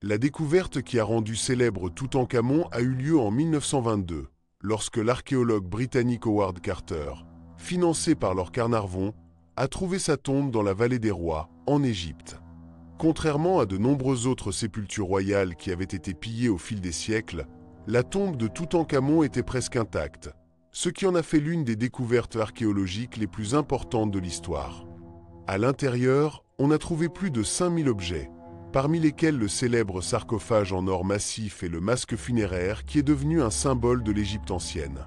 La découverte qui a rendu célèbre Toutankhamon a eu lieu en 1922, lorsque l'archéologue britannique Howard Carter, financé par Lord Carnarvon, a trouvé sa tombe dans la vallée des rois, en Égypte. Contrairement à de nombreuses autres sépultures royales qui avaient été pillées au fil des siècles, la tombe de Toutankhamon était presque intacte, ce qui en a fait l'une des découvertes archéologiques les plus importantes de l'histoire. À l'intérieur, on a trouvé plus de 5000 objets, parmi lesquels le célèbre sarcophage en or massif et le masque funéraire qui est devenu un symbole de l'Égypte ancienne.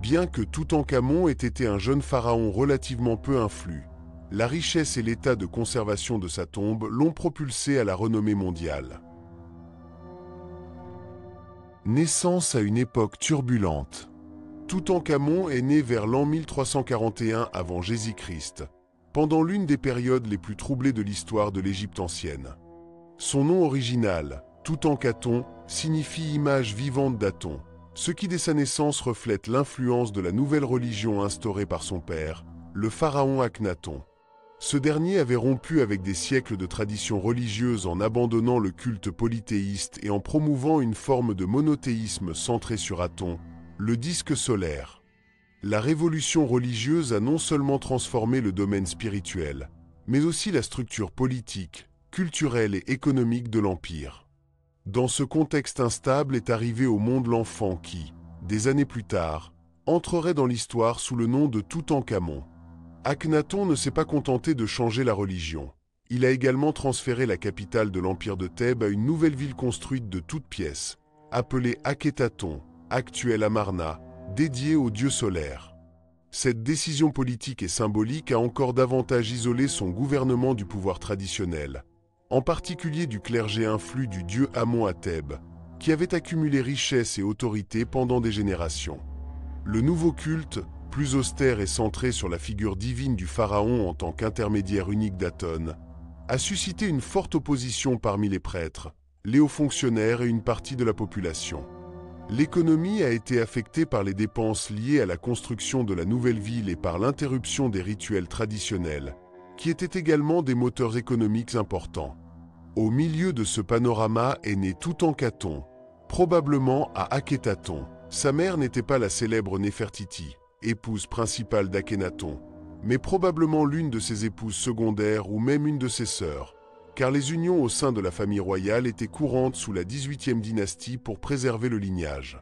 Bien que Toutankhamon ait été un jeune pharaon relativement peu influent, la richesse et l'état de conservation de sa tombe l'ont propulsé à la renommée mondiale. Naissance à une époque turbulente. Toutankhamon est né vers l'an 1341 avant Jésus-Christ, pendant l'une des périodes les plus troublées de l'histoire de l'Égypte ancienne. Son nom original, Toutankhaton, signifie image vivante d'Aton, ce qui dès sa naissance reflète l'influence de la nouvelle religion instaurée par son père, le pharaon Akhenaton. Ce dernier avait rompu avec des siècles de traditions religieuses en abandonnant le culte polythéiste et en promouvant une forme de monothéisme centré sur Aton, le disque solaire. La révolution religieuse a non seulement transformé le domaine spirituel, mais aussi la structure politique, culturelle et économique de l'Empire. Dans ce contexte instable est arrivé au monde l'enfant qui, des années plus tard, entrerait dans l'histoire sous le nom de Toutankhamon. Akhenaton ne s'est pas contenté de changer la religion. Il a également transféré la capitale de l'Empire de Thèbes à une nouvelle ville construite de toutes pièces, appelée Akhétaton, actuelle Amarna, dédiée au dieu solaire. Cette décision politique et symbolique a encore davantage isolé son gouvernement du pouvoir traditionnel, en particulier du clergé influx du dieu Amon à Thèbes, qui avait accumulé richesse et autorité pendant des générations. Le nouveau culte, plus austère et centré sur la figure divine du pharaon en tant qu'intermédiaire unique d'Aton, a suscité une forte opposition parmi les prêtres, les hauts fonctionnaires et une partie de la population. L'économie a été affectée par les dépenses liées à la construction de la nouvelle ville et par l'interruption des rituels traditionnels, qui étaient également des moteurs économiques importants. Au milieu de ce panorama est né Toutankhaton, probablement à Akhétaton. Sa mère n'était pas la célèbre Néfertiti, épouse principale d'Akhénaton, mais probablement l'une de ses épouses secondaires ou même une de ses sœurs, car les unions au sein de la famille royale étaient courantes sous la 18e dynastie pour préserver le lignage.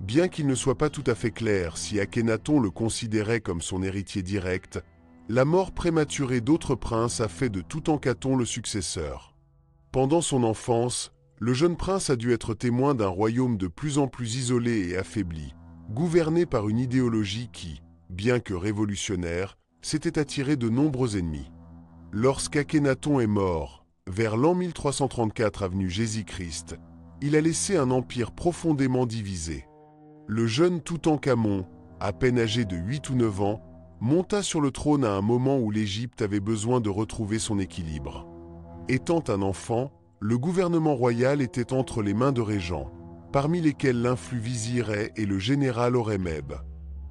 Bien qu'il ne soit pas tout à fait clair si Akhénaton le considérait comme son héritier direct, la mort prématurée d'autres princes a fait de Toutankhaton le successeur. Pendant son enfance, le jeune prince a dû être témoin d'un royaume de plus en plus isolé et affaibli, gouverné par une idéologie qui, bien que révolutionnaire, s'était attiré de nombreux ennemis. Lorsqu'Akhénaton est mort, vers l'an 1334 avenue Jésus-Christ, il a laissé un empire profondément divisé. Le jeune Toutankhamon, à peine âgé de 8 ou 9 ans, monta sur le trône à un moment où l'Égypte avait besoin de retrouver son équilibre. Étant un enfant, le gouvernement royal était entre les mains de régents, parmi lesquels l'influx vizir Ay et le général Horemheb.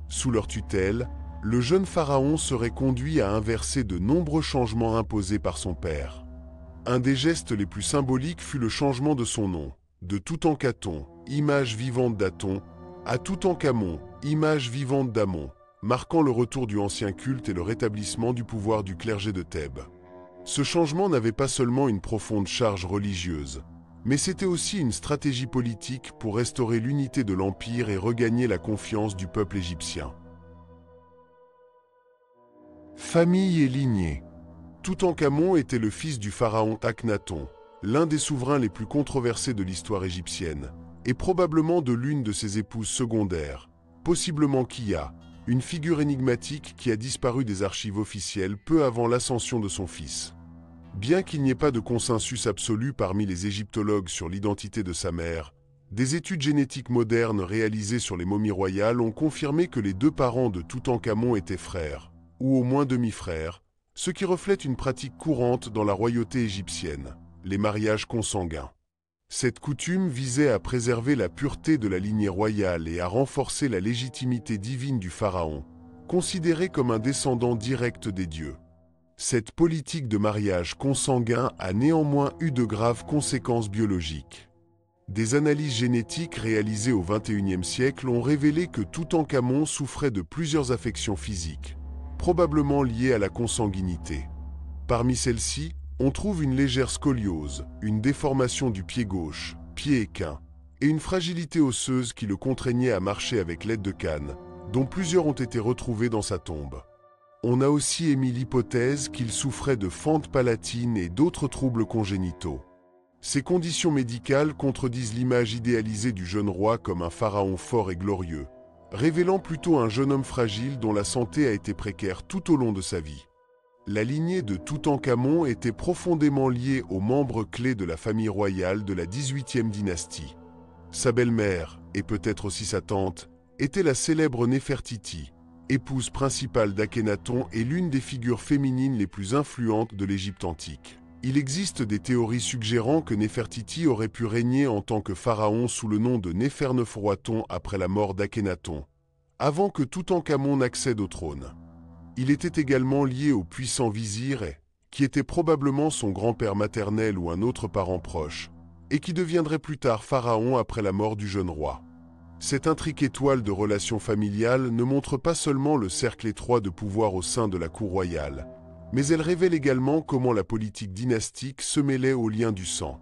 Sous leur tutelle, le jeune pharaon serait conduit à inverser de nombreux changements imposés par son père. Un des gestes les plus symboliques fut le changement de son nom, de Toutankhaton, image vivante d'Aton, à Toutankhamon, image vivante d'Amon, marquant le retour du ancien culte et le rétablissement du pouvoir du clergé de Thèbes. Ce changement n'avait pas seulement une profonde charge religieuse, mais c'était aussi une stratégie politique pour restaurer l'unité de l'Empire et regagner la confiance du peuple égyptien. Famille et lignée. Toutankhamon était le fils du pharaon Akhenaton, l'un des souverains les plus controversés de l'histoire égyptienne, et probablement de l'une de ses épouses secondaires, possiblement Kiya, une figure énigmatique qui a disparu des archives officielles peu avant l'ascension de son fils. Bien qu'il n'y ait pas de consensus absolu parmi les égyptologues sur l'identité de sa mère, des études génétiques modernes réalisées sur les momies royales ont confirmé que les deux parents de Toutankhamon étaient frères, ou au moins demi-frères, ce qui reflète une pratique courante dans la royauté égyptienne, les mariages consanguins. Cette coutume visait à préserver la pureté de la lignée royale et à renforcer la légitimité divine du pharaon, considéré comme un descendant direct des dieux. Cette politique de mariage consanguin a néanmoins eu de graves conséquences biologiques. Des analyses génétiques réalisées au XXIe siècle ont révélé que Toutankhamon souffrait de plusieurs affections physiques, probablement liées à la consanguinité. Parmi celles-ci, on trouve une légère scoliose, une déformation du pied gauche, pied équin, et une fragilité osseuse qui le contraignait à marcher avec l'aide de cannes, dont plusieurs ont été retrouvées dans sa tombe. On a aussi émis l'hypothèse qu'il souffrait de fente palatine et d'autres troubles congénitaux. Ces conditions médicales contredisent l'image idéalisée du jeune roi comme un pharaon fort et glorieux, révélant plutôt un jeune homme fragile dont la santé a été précaire tout au long de sa vie. La lignée de Toutankhamon était profondément liée aux membres clés de la famille royale de la XVIIIe dynastie. Sa belle-mère, et peut-être aussi sa tante, était la célèbre Néfertiti, épouse principale d'Akhénaton et l'une des figures féminines les plus influentes de l'Égypte antique. Il existe des théories suggérant que Néfertiti aurait pu régner en tant que pharaon sous le nom de Néferneferuaton après la mort d'Akhénaton, avant que Toutankhamon n'accède au trône. Il était également lié au puissant vizir Ay, qui était probablement son grand-père maternel ou un autre parent proche, et qui deviendrait plus tard pharaon après la mort du jeune roi. Cette intriquée toile de relations familiales ne montre pas seulement le cercle étroit de pouvoir au sein de la cour royale, mais elle révèle également comment la politique dynastique se mêlait aux liens du sang.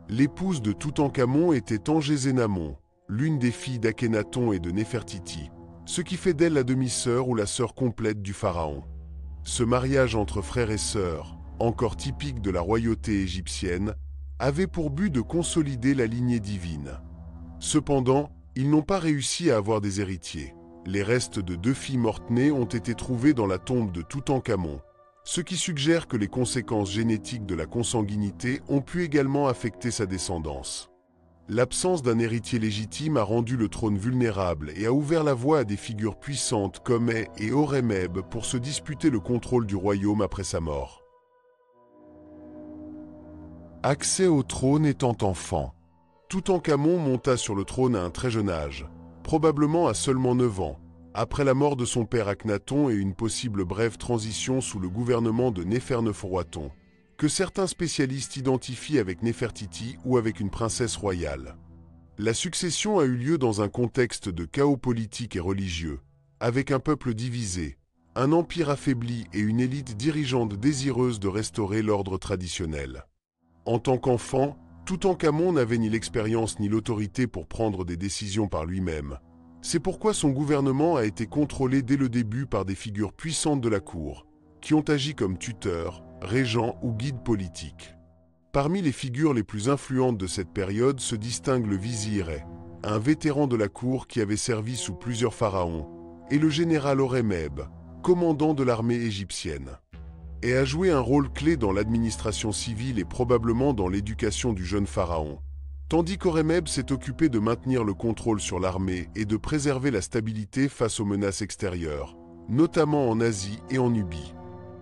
L'épouse de Toutankhamon était Tangésénamon, l'une des filles d'Akhénaton et de Néfertiti, ce qui fait d'elle la demi-sœur ou la sœur complète du pharaon. Ce mariage entre frères et sœurs, encore typique de la royauté égyptienne, avait pour but de consolider la lignée divine. Cependant, ils n'ont pas réussi à avoir des héritiers. Les restes de 2 filles mortes-nées ont été trouvés dans la tombe de Toutankhamon, ce qui suggère que les conséquences génétiques de la consanguinité ont pu également affecter sa descendance. L'absence d'un héritier légitime a rendu le trône vulnérable et a ouvert la voie à des figures puissantes comme Ay et Horemheb pour se disputer le contrôle du royaume après sa mort. Accès au trône étant enfant. Toutankhamon monta sur le trône à un très jeune âge, probablement à seulement 9 ans, après la mort de son père Akhenaton et une possible brève transition sous le gouvernement de Néferneferuaton, que certains spécialistes identifient avec Néfertiti ou avec une princesse royale. La succession a eu lieu dans un contexte de chaos politique et religieux, avec un peuple divisé, un empire affaibli et une élite dirigeante désireuse de restaurer l'ordre traditionnel. En tant qu'enfant, Toutankhamon n'avait ni l'expérience ni l'autorité pour prendre des décisions par lui-même. C'est pourquoi son gouvernement a été contrôlé dès le début par des figures puissantes de la cour, qui ont agi comme tuteurs, régents ou guides politiques. Parmi les figures les plus influentes de cette période se distingue le vizir Ay, un vétéran de la cour qui avait servi sous plusieurs pharaons, et le général Horemheb, commandant de l'armée égyptienne. Et a joué un rôle clé dans l'administration civile et probablement dans l'éducation du jeune pharaon, tandis qu'Horemheb s'est occupé de maintenir le contrôle sur l'armée et de préserver la stabilité face aux menaces extérieures, notamment en Asie et en Nubie.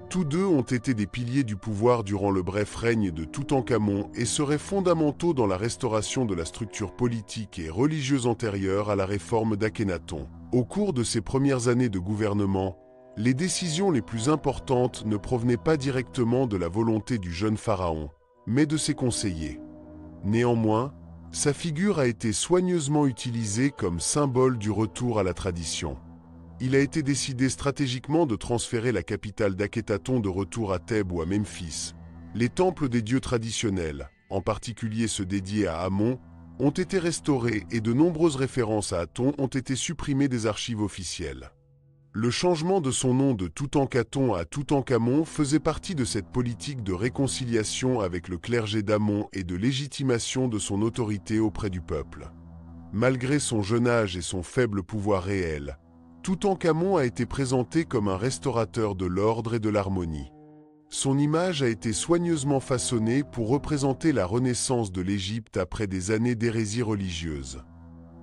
Tous deux ont été des piliers du pouvoir durant le bref règne de Toutankhamon et seraient fondamentaux dans la restauration de la structure politique et religieuse antérieure à la réforme d'Akhénaton. Au cours de ses premières années de gouvernement, les décisions les plus importantes ne provenaient pas directement de la volonté du jeune pharaon, mais de ses conseillers. Néanmoins, sa figure a été soigneusement utilisée comme symbole du retour à la tradition. Il a été décidé stratégiquement de transférer la capitale d'Akhénaton de retour à Thèbes ou à Memphis. Les temples des dieux traditionnels, en particulier ceux dédiés à Amon, ont été restaurés et de nombreuses références à Aton ont été supprimées des archives officielles. Le changement de son nom de Toutankhaton à Toutankhamon faisait partie de cette politique de réconciliation avec le clergé d'Amon et de légitimation de son autorité auprès du peuple. Malgré son jeune âge et son faible pouvoir réel, Toutankhamon a été présenté comme un restaurateur de l'ordre et de l'harmonie. Son image a été soigneusement façonnée pour représenter la renaissance de l'Égypte après des années d'hérésie religieuse.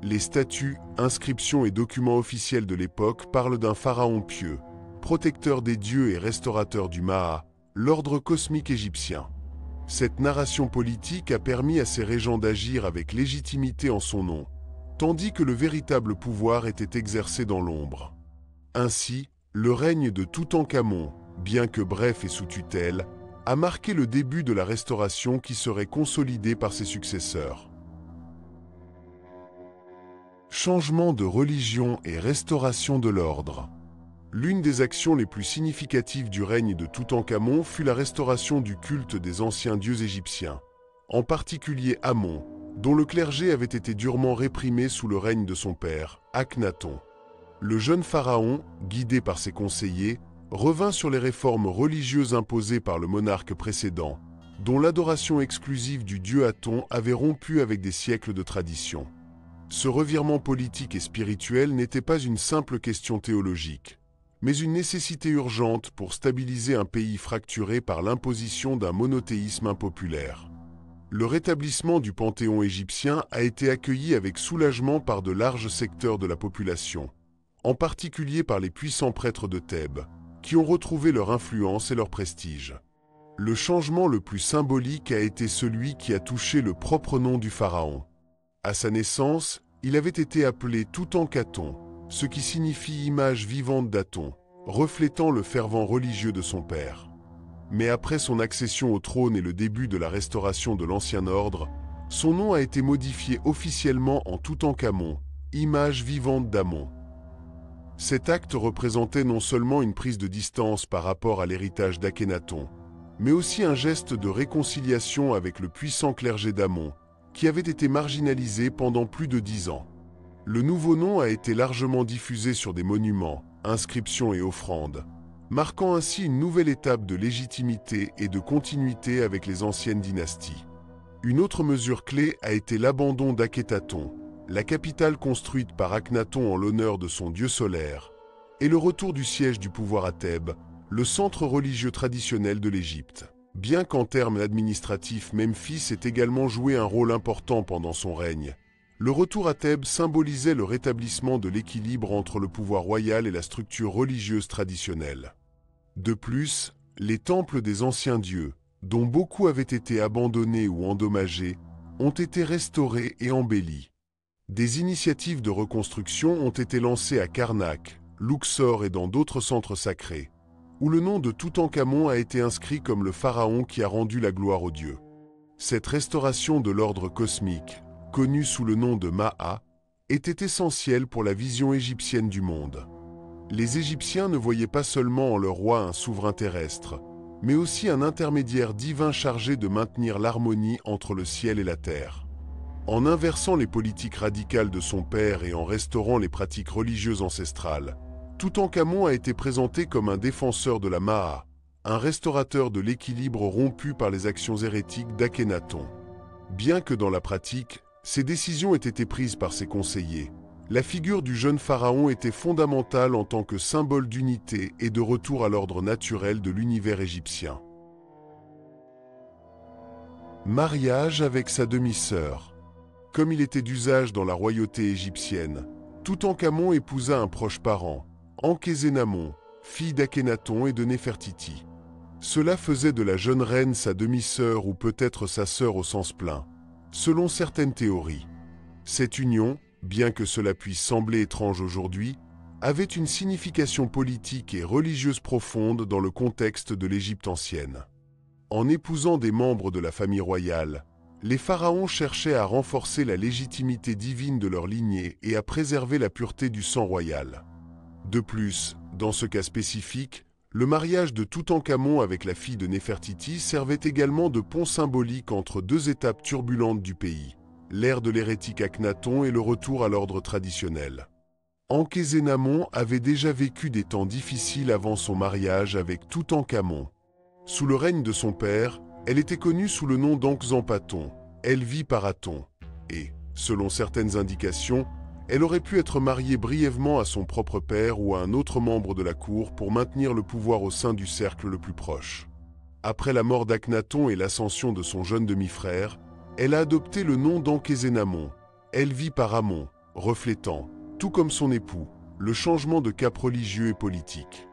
Les statues, inscriptions et documents officiels de l'époque parlent d'un pharaon pieux, protecteur des dieux et restaurateur du Maat, l'ordre cosmique égyptien. Cette narration politique a permis à ses régents d'agir avec légitimité en son nom, tandis que le véritable pouvoir était exercé dans l'ombre. Ainsi, le règne de Toutankhamon, bien que bref et sous tutelle, a marqué le début de la restauration qui serait consolidée par ses successeurs. Changement de religion et restauration de l'ordre. L'une des actions les plus significatives du règne de Toutankhamon fut la restauration du culte des anciens dieux égyptiens, en particulier Amon, dont le clergé avait été durement réprimé sous le règne de son père, Akhenaton. Le jeune pharaon, guidé par ses conseillers, revint sur les réformes religieuses imposées par le monarque précédent, dont l'adoration exclusive du dieu Aton avait rompu avec des siècles de tradition. Ce revirement politique et spirituel n'était pas une simple question théologique, mais une nécessité urgente pour stabiliser un pays fracturé par l'imposition d'un monothéisme impopulaire. Le rétablissement du panthéon égyptien a été accueilli avec soulagement par de larges secteurs de la population, en particulier par les puissants prêtres de Thèbes, qui ont retrouvé leur influence et leur prestige. Le changement le plus symbolique a été celui qui a touché le propre nom du pharaon. À sa naissance, il avait été appelé Toutankhaton, ce qui signifie image vivante d'Aton, reflétant le fervent religieux de son père. Mais après son accession au trône et le début de la restauration de l'ancien ordre, son nom a été modifié officiellement en Toutankhamon, image vivante d'Amon. Cet acte représentait non seulement une prise de distance par rapport à l'héritage d'Akhénaton, mais aussi un geste de réconciliation avec le puissant clergé d'Amon, qui avait été marginalisé pendant plus de 10 ans. Le nouveau nom a été largement diffusé sur des monuments, inscriptions et offrandes, marquant ainsi une nouvelle étape de légitimité et de continuité avec les anciennes dynasties. Une autre mesure clé a été l'abandon d'Akhénaton, la capitale construite par Akhenaton en l'honneur de son dieu solaire, et le retour du siège du pouvoir à Thèbes, le centre religieux traditionnel de l'Égypte. Bien qu'en termes administratifs, Memphis ait également joué un rôle important pendant son règne, le retour à Thèbes symbolisait le rétablissement de l'équilibre entre le pouvoir royal et la structure religieuse traditionnelle. De plus, les temples des anciens dieux, dont beaucoup avaient été abandonnés ou endommagés, ont été restaurés et embellis. Des initiatives de reconstruction ont été lancées à Karnak, Luxor et dans d'autres centres sacrés, où le nom de Toutankhamon a été inscrit comme le pharaon qui a rendu la gloire aux dieux. Cette restauration de l'ordre cosmique, connue sous le nom de Ma'a, était essentielle pour la vision égyptienne du monde. Les Égyptiens ne voyaient pas seulement en leur roi un souverain terrestre, mais aussi un intermédiaire divin chargé de maintenir l'harmonie entre le ciel et la terre. En inversant les politiques radicales de son père et en restaurant les pratiques religieuses ancestrales, Toutankhamon a été présenté comme un défenseur de la Ma'a, un restaurateur de l'équilibre rompu par les actions hérétiques d'Akhénaton. Bien que dans la pratique, ces décisions aient été prises par ses conseillers, la figure du jeune pharaon était fondamentale en tant que symbole d'unité et de retour à l'ordre naturel de l'univers égyptien. Mariage avec sa demi-sœur. Comme il était d'usage dans la royauté égyptienne, Toutankhamon épousa un proche parent, Ankhésénamon, fille d'Akhénaton et de Néfertiti. Cela faisait de la jeune reine sa demi-sœur ou peut-être sa sœur au sens plein, selon certaines théories. Cette union, bien que cela puisse sembler étrange aujourd'hui, avait une signification politique et religieuse profonde dans le contexte de l'Égypte ancienne. En épousant des membres de la famille royale, les pharaons cherchaient à renforcer la légitimité divine de leur lignée et à préserver la pureté du sang royal. De plus, dans ce cas spécifique, le mariage de Toutankhamon avec la fille de Néfertiti servait également de pont symbolique entre deux étapes turbulentes du pays, l'ère de l'hérétique Akhenaton et le retour à l'ordre traditionnel. Ankhésénamon avait déjà vécu des temps difficiles avant son mariage avec Toutankhamon. Sous le règne de son père, elle était connue sous le nom d'Ankhzampaton, elle vit par Aton, et, selon certaines indications, elle aurait pu être mariée brièvement à son propre père ou à un autre membre de la cour pour maintenir le pouvoir au sein du cercle le plus proche. Après la mort d'Akhenaton et l'ascension de son jeune demi-frère, elle a adopté le nom d'Ankhésénamon, elle vit par Amon, reflétant, tout comme son époux, le changement de cap religieux et politique.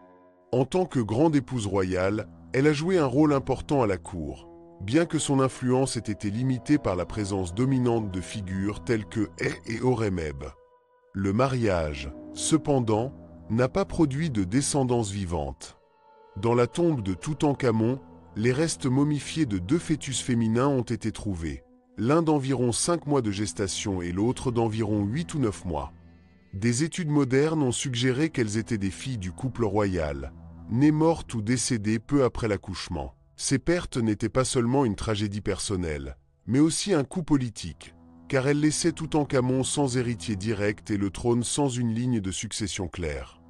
En tant que grande épouse royale, elle a joué un rôle important à la cour, bien que son influence ait été limitée par la présence dominante de figures telles que Hé et Horemheb. Le mariage, cependant, n'a pas produit de descendance vivante. Dans la tombe de Toutankhamon, les restes momifiés de 2 fœtus féminins ont été trouvés, l'un d'environ 5 mois de gestation et l'autre d'environ 8 ou 9 mois. Des études modernes ont suggéré qu'elles étaient des filles du couple royal, nées mortes ou décédées peu après l'accouchement. Ces pertes n'étaient pas seulement une tragédie personnelle, mais aussi un coup politique, car elles laissaient Toutankhamon sans héritier direct et le trône sans une ligne de succession claire.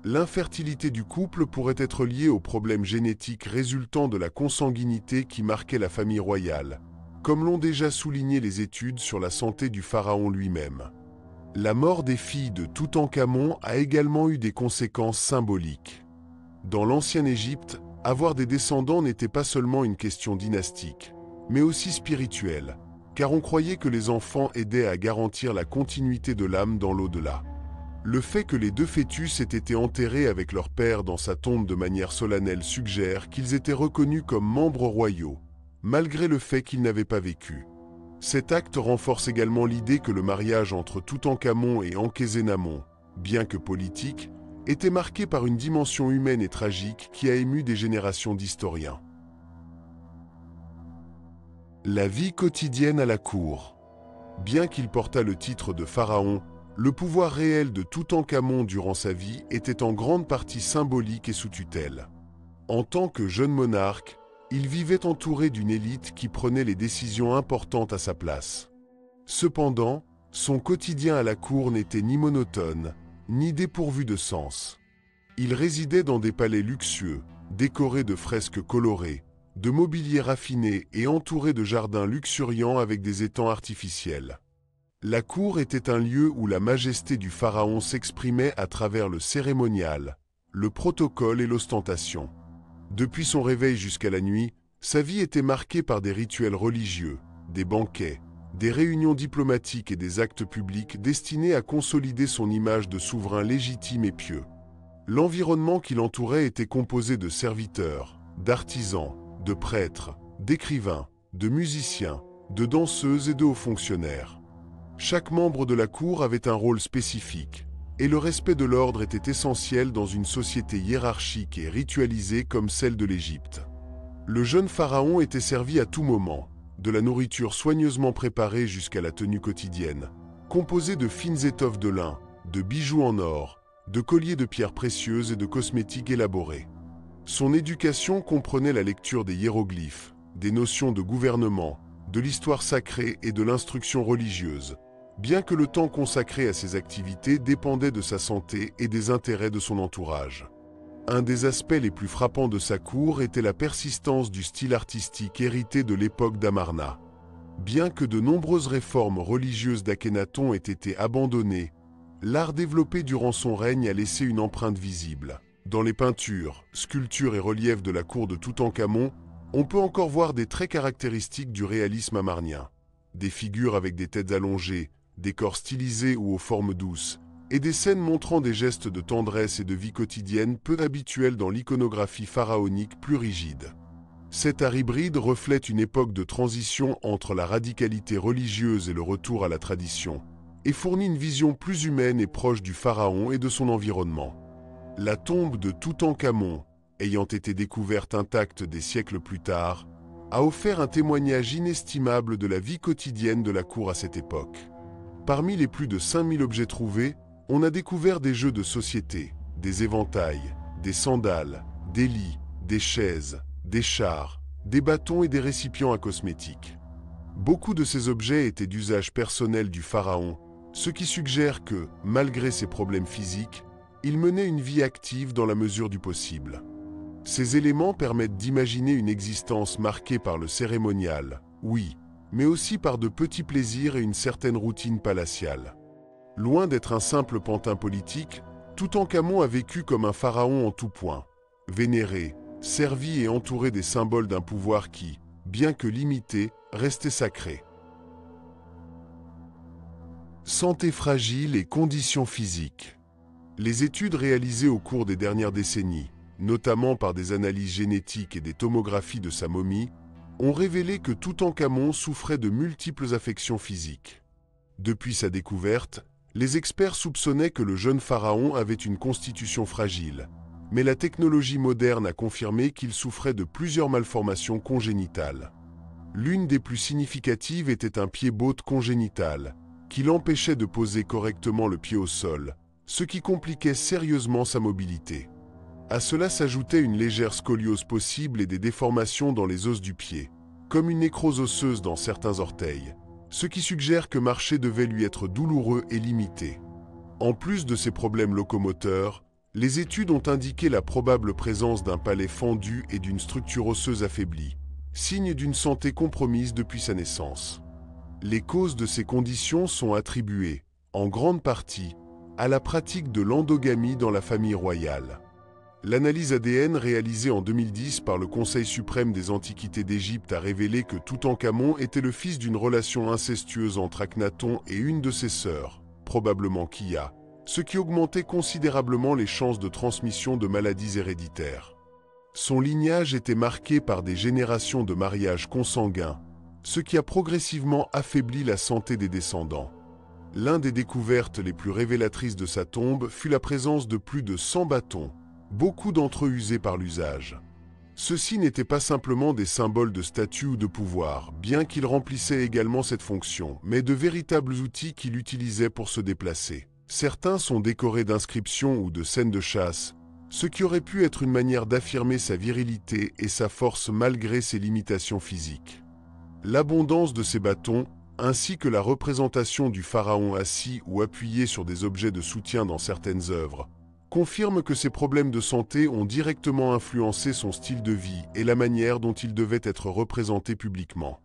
L'infertilité du couple pourrait être liée aux problèmes génétiques résultant de la consanguinité qui marquait la famille royale, comme l'ont déjà souligné les études sur la santé du pharaon lui-même. La mort des filles de Toutankhamon a également eu des conséquences symboliques. Dans l'ancienne Égypte, avoir des descendants n'était pas seulement une question dynastique, mais aussi spirituelle, car on croyait que les enfants aidaient à garantir la continuité de l'âme dans l'au-delà. Le fait que les 2 fœtus aient été enterrés avec leur père dans sa tombe de manière solennelle suggère qu'ils étaient reconnus comme membres royaux, malgré le fait qu'ils n'avaient pas vécu. Cet acte renforce également l'idée que le mariage entre Toutankhamon et Ankhésénamon, bien que politique, était marqué par une dimension humaine et tragique qui a ému des générations d'historiens. La vie quotidienne à la cour. Bien qu'il portât le titre de pharaon, le pouvoir réel de Toutankhamon durant sa vie était en grande partie symbolique et sous tutelle. En tant que jeune monarque, il vivait entouré d'une élite qui prenait les décisions importantes à sa place. Cependant, son quotidien à la cour n'était ni monotone, ni dépourvu de sens. Il résidait dans des palais luxueux, décorés de fresques colorées, de mobilier raffiné et entourés de jardins luxuriants avec des étangs artificiels. La cour était un lieu où la majesté du pharaon s'exprimait à travers le cérémonial, le protocole et l'ostentation. Depuis son réveil jusqu'à la nuit, sa vie était marquée par des rituels religieux, des banquets, des réunions diplomatiques et des actes publics destinés à consolider son image de souverain légitime et pieux. L'environnement qui l'entourait était composé de serviteurs, d'artisans, de prêtres, d'écrivains, de musiciens, de danseuses et de hauts fonctionnaires. Chaque membre de la cour avait un rôle spécifique, et le respect de l'ordre était essentiel dans une société hiérarchique et ritualisée comme celle de l'Égypte. Le jeune pharaon était servi à tout moment, de la nourriture soigneusement préparée jusqu'à la tenue quotidienne, composée de fines étoffes de lin, de bijoux en or, de colliers de pierres précieuses et de cosmétiques élaborés. Son éducation comprenait la lecture des hiéroglyphes, des notions de gouvernement, de l'histoire sacrée et de l'instruction religieuse, bien que le temps consacré à ces activités dépendait de sa santé et des intérêts de son entourage. Un des aspects les plus frappants de sa cour était la persistance du style artistique hérité de l'époque d'Amarna. Bien que de nombreuses réformes religieuses d'Akhénaton aient été abandonnées, l'art développé durant son règne a laissé une empreinte visible. Dans les peintures, sculptures et reliefs de la cour de Toutankhamon, on peut encore voir des traits caractéristiques du réalisme amarnien. Des figures avec des têtes allongées, des corps stylisés ou aux formes douces, et des scènes montrant des gestes de tendresse et de vie quotidienne peu habituels dans l'iconographie pharaonique plus rigide. Cet art hybride reflète une époque de transition entre la radicalité religieuse et le retour à la tradition, et fournit une vision plus humaine et proche du pharaon et de son environnement. La tombe de Toutankhamon, ayant été découverte intacte des siècles plus tard, a offert un témoignage inestimable de la vie quotidienne de la cour à cette époque. Parmi les plus de 5000 objets trouvés, on a découvert des jeux de société, des éventails, des sandales, des lits, des chaises, des chars, des bâtons et des récipients à cosmétiques. Beaucoup de ces objets étaient d'usage personnel du pharaon, ce qui suggère que, malgré ses problèmes physiques, il menait une vie active dans la mesure du possible. Ces éléments permettent d'imaginer une existence marquée par le cérémonial, oui, mais aussi par de petits plaisirs et une certaine routine palatiale. Loin d'être un simple pantin politique, Toutankhamon a vécu comme un pharaon en tout point, vénéré, servi et entouré des symboles d'un pouvoir qui, bien que limité, restait sacré. Santé fragile et conditions physiques. Les études réalisées au cours des dernières décennies, notamment par des analyses génétiques et des tomographies de sa momie, ont révélé que Toutankhamon souffrait de multiples affections physiques. Depuis sa découverte, les experts soupçonnaient que le jeune pharaon avait une constitution fragile, mais la technologie moderne a confirmé qu'il souffrait de plusieurs malformations congénitales. L'une des plus significatives était un pied-botte congénital, qui l'empêchait de poser correctement le pied au sol, ce qui compliquait sérieusement sa mobilité. À cela s'ajoutait une légère scoliose possible et des déformations dans les os du pied, comme une nécrose osseuse dans certains orteils, ce qui suggère que marcher devait lui être douloureux et limité. En plus de ces problèmes locomoteurs, les études ont indiqué la probable présence d'un palais fendu et d'une structure osseuse affaiblie, signe d'une santé compromise depuis sa naissance. Les causes de ces conditions sont attribuées, en grande partie, à la pratique de l'endogamie dans la famille royale. L'analyse ADN réalisée en 2010 par le Conseil suprême des Antiquités d'Égypte a révélé que Toutankhamon était le fils d'une relation incestueuse entre Akhenaton et une de ses sœurs, probablement Kia, ce qui augmentait considérablement les chances de transmission de maladies héréditaires. Son lignage était marqué par des générations de mariages consanguins, ce qui a progressivement affaibli la santé des descendants. L'une des découvertes les plus révélatrices de sa tombe fut la présence de plus de 100 bâtons, beaucoup d'entre eux usés par l'usage. Ceux-ci n'étaient pas simplement des symboles de statut ou de pouvoir, bien qu'ils remplissaient également cette fonction, mais de véritables outils qu'il utilisait pour se déplacer. Certains sont décorés d'inscriptions ou de scènes de chasse, ce qui aurait pu être une manière d'affirmer sa virilité et sa force malgré ses limitations physiques. L'abondance de ces bâtons, ainsi que la représentation du pharaon assis ou appuyé sur des objets de soutien dans certaines œuvres, confirment que ses problèmes de santé ont directement influencé son style de vie et la manière dont il devait être représenté publiquement.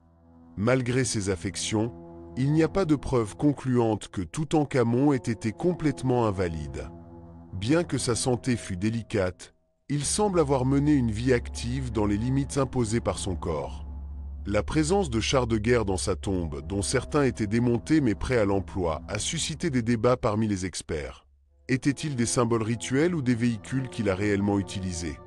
Malgré ses affections, il n'y a pas de preuve concluante que Toutankhamon ait été complètement invalide. Bien que sa santé fût délicate, il semble avoir mené une vie active dans les limites imposées par son corps. La présence de chars de guerre dans sa tombe, dont certains étaient démontés mais prêts à l'emploi, a suscité des débats parmi les experts. Étaient-ils des symboles rituels ou des véhicules qu'il a réellement utilisés?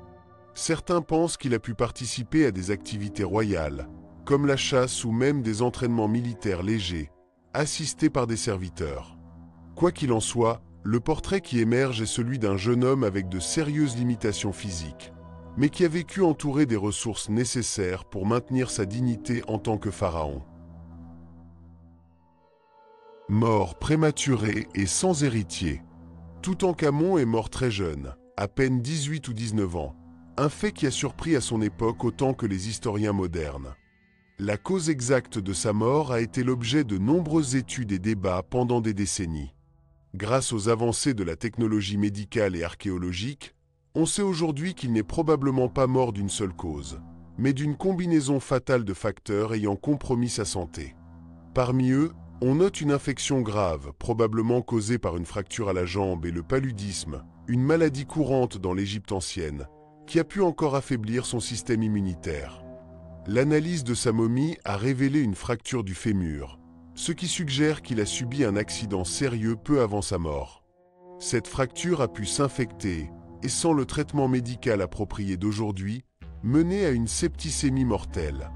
Certains pensent qu'il a pu participer à des activités royales, comme la chasse ou même des entraînements militaires légers, assistés par des serviteurs. Quoi qu'il en soit, le portrait qui émerge est celui d'un jeune homme avec de sérieuses limitations physiques, mais qui a vécu entouré des ressources nécessaires pour maintenir sa dignité en tant que pharaon. Mort prématurée et sans héritier. Toutankhamon est mort très jeune, à peine 18 ou 19 ans, un fait qui a surpris à son époque autant que les historiens modernes. La cause exacte de sa mort a été l'objet de nombreuses études et débats pendant des décennies. Grâce aux avancées de la technologie médicale et archéologique, on sait aujourd'hui qu'il n'est probablement pas mort d'une seule cause, mais d'une combinaison fatale de facteurs ayant compromis sa santé. Parmi eux, on note une infection grave, probablement causée par une fracture à la jambe et le paludisme, une maladie courante dans l'Égypte ancienne, qui a pu encore affaiblir son système immunitaire. L'analyse de sa momie a révélé une fracture du fémur, ce qui suggère qu'il a subi un accident sérieux peu avant sa mort. Cette fracture a pu s'infecter et, sans le traitement médical approprié d'aujourd'hui, mener à une septicémie mortelle.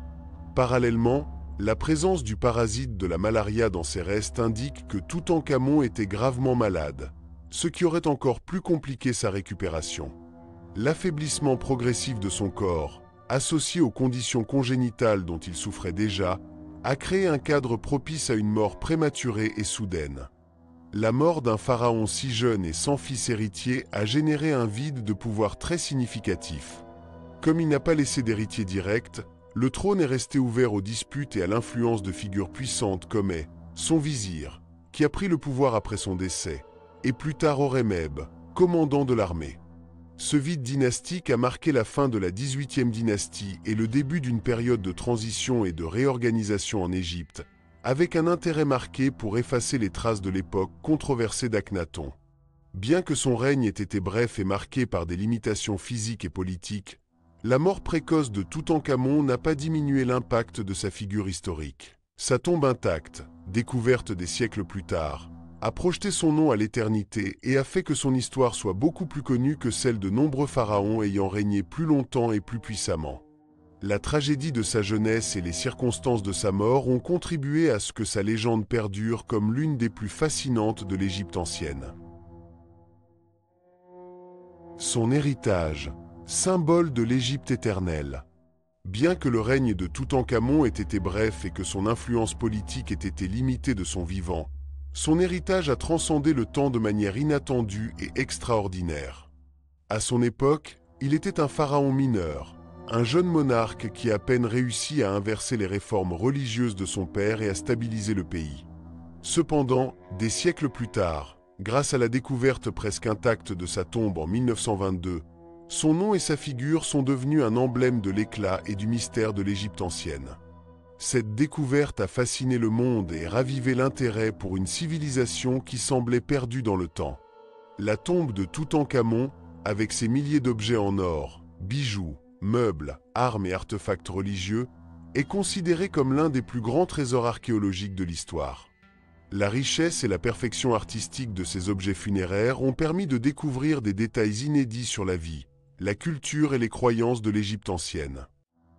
Parallèlement, la présence du parasite de la malaria dans ses restes indique que Toutankhamon était gravement malade, ce qui aurait encore plus compliqué sa récupération. L'affaiblissement progressif de son corps, associé aux conditions congénitales dont il souffrait déjà, a créé un cadre propice à une mort prématurée et soudaine. La mort d'un pharaon si jeune et sans fils héritier a généré un vide de pouvoir très significatif. Comme il n'a pas laissé d'héritier direct, le trône est resté ouvert aux disputes et à l'influence de figures puissantes comme son vizir, qui a pris le pouvoir après son décès, et plus tard Horemheb, commandant de l'armée. Ce vide dynastique a marqué la fin de la 18e dynastie et le début d'une période de transition et de réorganisation en Égypte, avec un intérêt marqué pour effacer les traces de l'époque controversée d'Akhenaton. Bien que son règne ait été bref et marqué par des limitations physiques et politiques, la mort précoce de Toutankhamon n'a pas diminué l'impact de sa figure historique. Sa tombe intacte, découverte des siècles plus tard, a projeté son nom à l'éternité et a fait que son histoire soit beaucoup plus connue que celle de nombreux pharaons ayant régné plus longtemps et plus puissamment. La tragédie de sa jeunesse et les circonstances de sa mort ont contribué à ce que sa légende perdure comme l'une des plus fascinantes de l'Égypte ancienne. Son héritage, symbole de l'Égypte éternelle. Bien que le règne de Toutankhamon ait été bref et que son influence politique ait été limitée de son vivant, son héritage a transcendé le temps de manière inattendue et extraordinaire. À son époque, il était un pharaon mineur, un jeune monarque qui a à peine réussi à inverser les réformes religieuses de son père et à stabiliser le pays. Cependant, des siècles plus tard, grâce à la découverte presque intacte de sa tombe en 1922, son nom et sa figure sont devenus un emblème de l'éclat et du mystère de l'Égypte ancienne. Cette découverte a fasciné le monde et ravivé l'intérêt pour une civilisation qui semblait perdue dans le temps. La tombe de Toutankhamon, avec ses milliers d'objets en or, bijoux, meubles, armes et artefacts religieux, est considérée comme l'un des plus grands trésors archéologiques de l'histoire. La richesse et la perfection artistique de ces objets funéraires ont permis de découvrir des détails inédits sur la vie, la culture et les croyances de l'Égypte ancienne.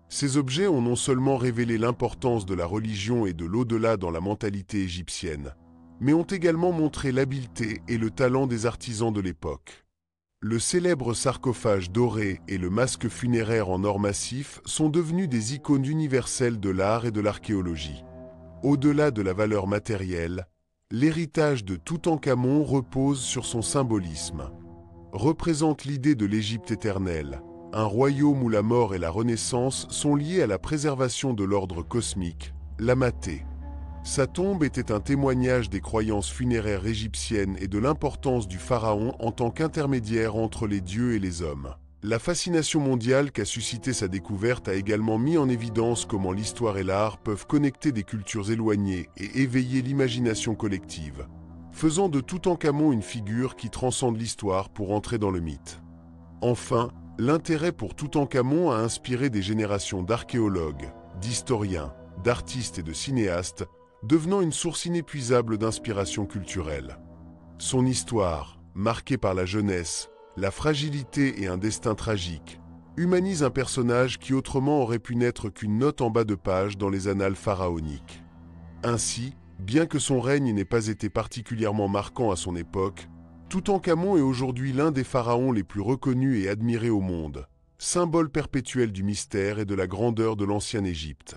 Ces objets ont non seulement révélé l'importance de la religion et de l'au-delà dans la mentalité égyptienne, mais ont également montré l'habileté et le talent des artisans de l'époque. Le célèbre sarcophage doré et le masque funéraire en or massif sont devenus des icônes universelles de l'art et de l'archéologie. Au-delà de la valeur matérielle, l'héritage de Toutankhamon repose sur son symbolisme. Représente l'idée de l'Égypte éternelle, un royaume où la mort et la renaissance sont liés à la préservation de l'ordre cosmique, l'Amaté. Sa tombe était un témoignage des croyances funéraires égyptiennes et de l'importance du pharaon en tant qu'intermédiaire entre les dieux et les hommes. La fascination mondiale qu'a suscité sa découverte a également mis en évidence comment l'histoire et l'art peuvent connecter des cultures éloignées et éveiller l'imagination collective, faisant de Toutankhamon une figure qui transcende l'histoire pour entrer dans le mythe. Enfin, l'intérêt pour Toutankhamon a inspiré des générations d'archéologues, d'historiens, d'artistes et de cinéastes, devenant une source inépuisable d'inspiration culturelle. Son histoire, marquée par la jeunesse, la fragilité et un destin tragique, humanise un personnage qui autrement aurait pu n'être qu'une note en bas de page dans les annales pharaoniques. Ainsi, bien que son règne n'ait pas été particulièrement marquant à son époque, Toutankhamon est aujourd'hui l'un des pharaons les plus reconnus et admirés au monde, symbole perpétuel du mystère et de la grandeur de l'ancienne Égypte.